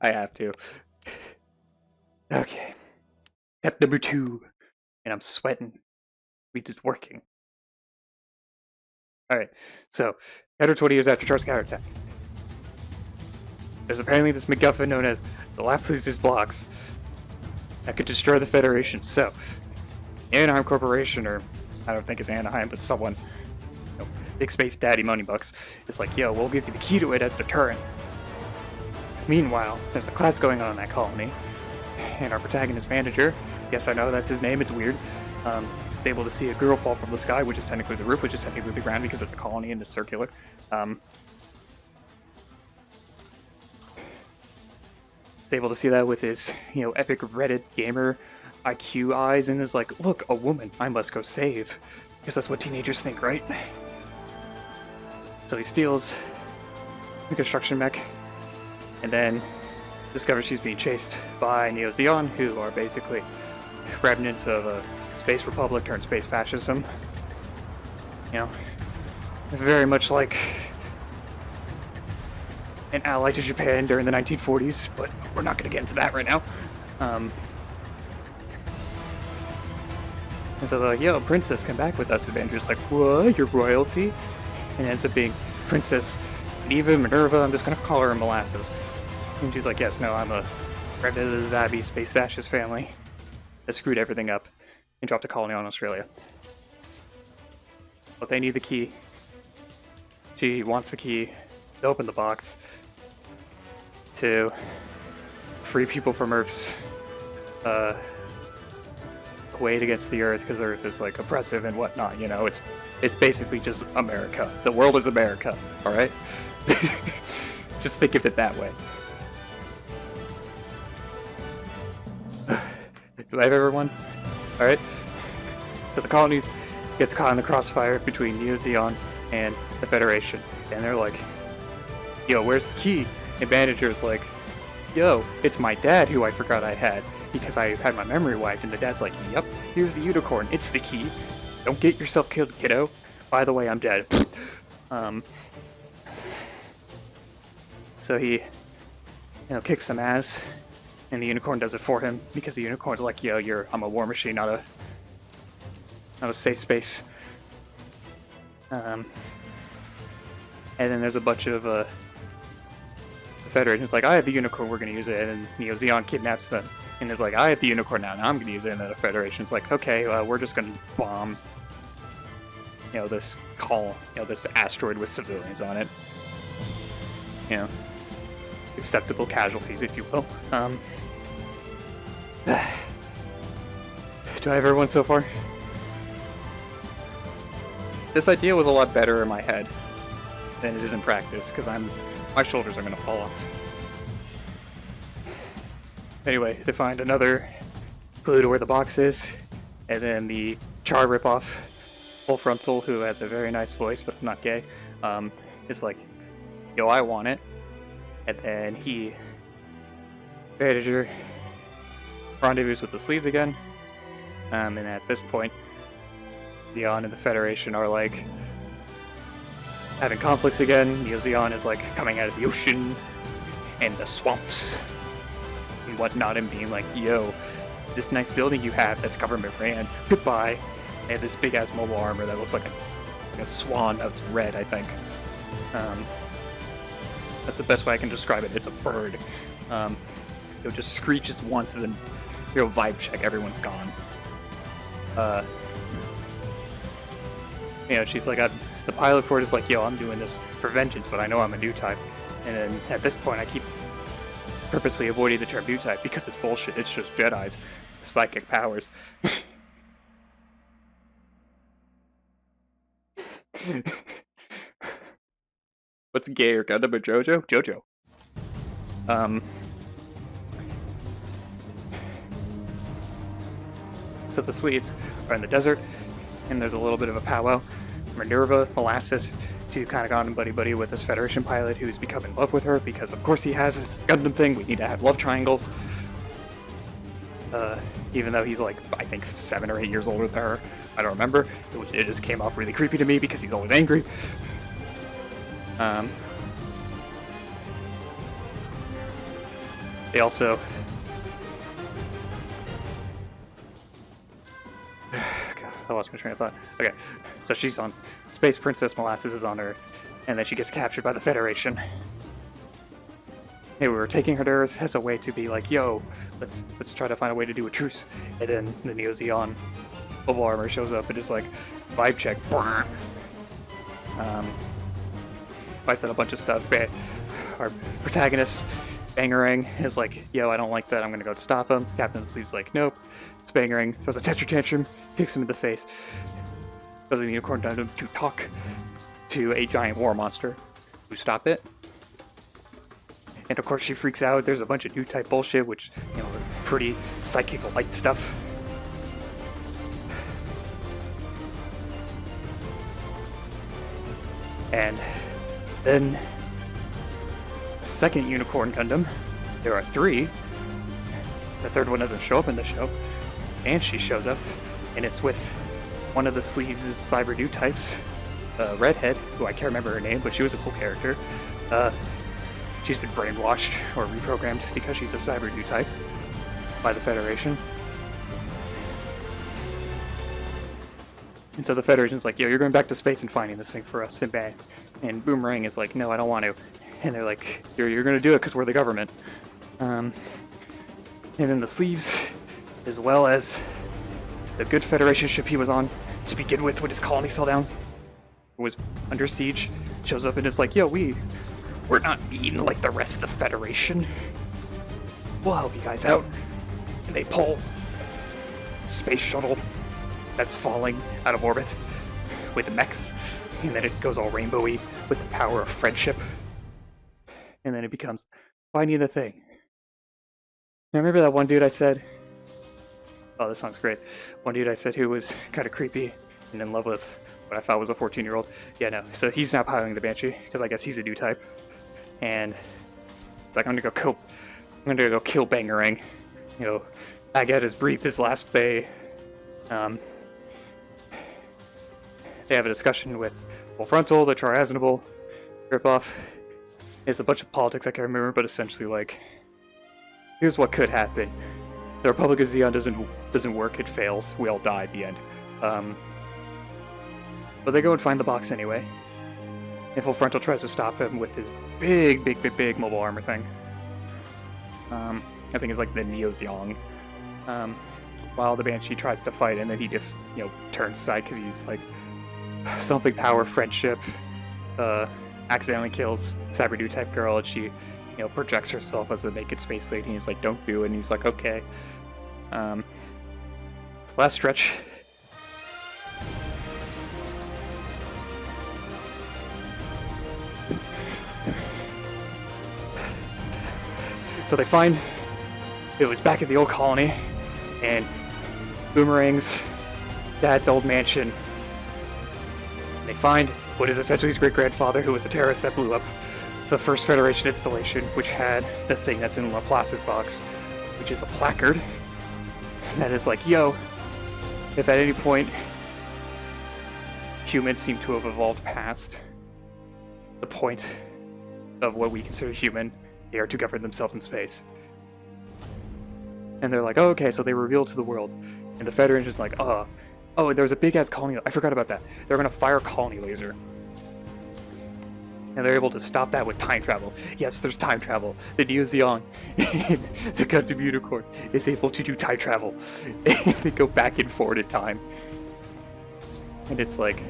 I have to. Okay. Step number 2. And I'm sweating. It's working. Alright, so 10 or 20 years after Char's counterattack, there's apparently this MacGuffin known as the Laplace's blocks that could destroy the Federation. So, Anaheim Corporation, or I don't think it's Anaheim, but someone, Big Space Daddy Moneybucks, is like, yo, we'll give you the key to it as a deterrent. Meanwhile, there's a class going on in that colony, and our protagonist manager, yes, I know that's his name, it's weird, is able to see a girl fall from the sky, which is technically the roof, which is technically the ground because it's a colony and it's circular. Is able to see that with his, epic Reddit gamer IQ eyes, and is like, look, a woman, I must go save. Because that's what teenagers think, right? So he steals the construction mech, and then discovers she's being chased by Neo Zeon, who are basically remnants of a space republic turned space fascism. Very much like an ally to Japan during the 1940s, but we're not going to get into that right now. And so they're like, yo, princess, come back with us. Avenger's like, what? You're royalty? And it ends up being Princess Neva Minerva. I'm just going to call her Molasses. And she's like, yes, no, I'm a remnant of the Zabi space fascist family that screwed everything up and dropped a colony on Australia. But they need the key. She wants the key to open the box to free people from Earth's weight against the Earth, because Earth is like oppressive and whatnot. It's basically just America. The world is America. All right. Just think of it that way. Do I have everyone? All right. So the colony gets caught in the crossfire between Neo Zeon and the Federation, and they're like, yo, where's the key? And manager's like, yo, it's my dad who I forgot I had because I had my memory wiped. And the dad's like, yep, here's the unicorn, it's the key. Don't get yourself killed, kiddo. By the way, I'm dead. So he, kicks some ass, and the unicorn does it for him because the unicorn's like, yo, I'm a war machine, not a safe space. And then there's a bunch of the Federation's like, I have the unicorn, we're gonna use it, and Neo Zeon kidnaps them and is like, I have the unicorn now I'm gonna use it, and then the Federation's like, okay, we're just gonna bomb this this asteroid with civilians on it. Acceptable casualties, if you will. Do I have everyone so far? This idea was a lot better in my head than it is in practice, because my shoulders are going to fall off. Anyway, they find another clue to where the box is, and then the Char ripoff, Full Frontal, who has a very nice voice but not gay, is like, yo, I want it. And then manager rendezvous with the sleeves again, and at this point, Zeon and the Federation are like having conflicts again. Neo Zeon is like coming out of the ocean and the swamps and whatnot, and being like, yo, this nice building you have that's government ran, goodbye. They have this big ass mobile armor that looks like a swan that's red, I think. That's the best way I can describe it. It's a bird. It just screeches once and then vibe check, everyone's gone. She's like, the pilot for it is like, yo, I'm doing this for vengeance, but I know I'm a new type. And then at this point, I keep purposely avoiding the term new type because it's bullshit. It's just Jedi's psychic powers. What's gayer, Gundam or JoJo? JoJo. So the sleeves are in the desert, and there's a little bit of a powwow. Minerva, Molasses, she kind of gone buddy-buddy with this Federation pilot who's become in love with her, because of course he has. It's a Gundam thing, we need to have love triangles. Even though he's like, I think 7 or 8 years older than her. I don't remember. It just came off really creepy to me because he's always angry. They also... God, I lost my train of thought. Okay, so she's on... Space Princess Molasses is on Earth, and then she gets captured by the Federation. Hey, we were taking her to Earth as a way to be like, yo, let's try to find a way to do a truce. And then the Neo Zeon mobile armor shows up and is like, vibe check. I said a bunch of stuff. Our protagonist, Bangerang, is like, yo, I don't like that, I'm gonna go stop him. Captain Sleeve's like, nope. It's Bangerang, throws a temper tantrum, kicks him in the face. Goes in the Unicorn Gundam to talk to a giant war monster who stop it. And of course she freaks out. There's a bunch of new type bullshit, which, you know, pretty psychic light stuff. And then second Unicorn Gundam, there are 3. The third one doesn't show up in the show, and she shows up, and it's with one of the Sleeves' Cyber new types, Redhead, who I can't remember her name, but she was a cool character. She's been brainwashed or reprogrammed because she's a Cyber new type by the Federation. And so the Federation's like, yo, you're going back to space and finding this thing for us, and bang. And Boomerang is like, no, I don't want to. And they're like, you're going to do it because we're the government. And then the Sleeves, as well as the good Federation ship he was on to begin with when his colony fell down, was under siege, shows up and is like, yo, we're not mean like the rest of the Federation. We'll help you guys out. And they pull space shuttle that's falling out of orbit with the mechs, and then it goes all rainbowy with the power of friendship. And then it becomes finding the thing. Now remember that one dude I said, oh, this song's great. One dude I said who was kind of creepy and in love with what I thought was a 14-year-old. Yeah, no. So he's now piloting the Banshee because I guess he's a new type. And it's like, I'm gonna go kill Bangerang. You know, Baguette has breathed his last. They have a discussion with Full Frontal, the Triasionable ripoff. It's a bunch of politics I can't remember, but essentially like, here's what could happen. The Republic of Zeon doesn't work, it fails, we all die at the end. But they go and find the box anyway. And Full Frontal tries to stop him with his big mobile armor thing. I think it's like the Neo Zeon. While the Banshee tries to fight, and then he turns aside because he's like, something power, friendship, accidentally kills Cyber Dude type girl, and she projects herself as a naked space lady, and he's like, don't do it, and he's like, okay. Last stretch. So they find it was back at the old colony, and Boomerang's dad's old mansion. They find what is essentially his great-grandfather, who was a terrorist that blew up the first Federation installation, which had the thing that's in Laplace's box, which is a placard that is like, yo, if at any point humans seem to have evolved past the point of what we consider human, they are to govern themselves in space. And they're like, oh, okay, so they reveal to the world. And the Federation's like, oh, there's a big-ass colony. I forgot about that. They're going to fire a colony laser. And they're able to stop that with time travel. Yes, there's time travel. The Neo Zeon, the Gundam Unicorn, is able to do time travel. And they go back and forward in time. And it's like,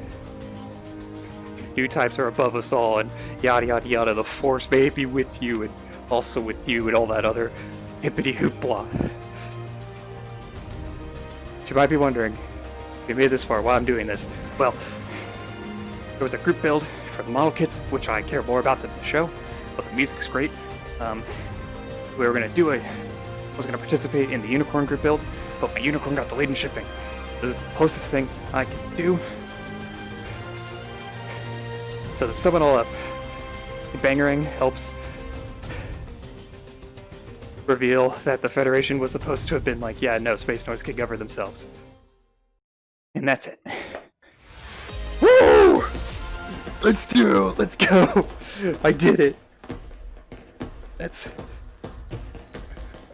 new types are above us all, and yada yada yada. The Force may be with you, and also with you, and all that other hippity hoopla. So you might be wondering, we made this far, why I'm doing this. Well, there was a group build for the model kits, which I care more about than the show, but the music's great. We were going to do I was going to participate in the Unicorn group build, but my Unicorn got delayed in shipping. This is the closest thing I can do. So to sum it all up, Bangerang helps reveal that the Federation was supposed to have been like, yeah, no, Space Noise can govern themselves. And that's it. Woo! Let's go! I did it!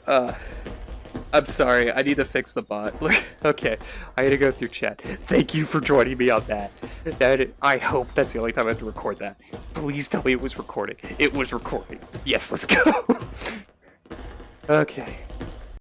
I'm sorry, I need to fix the bot. Look, okay, I had to go through chat. Thank you for joining me on that. I hope that's the only time I have to record that. Please tell me it was recording. It was recording. Yes, let's go. Okay.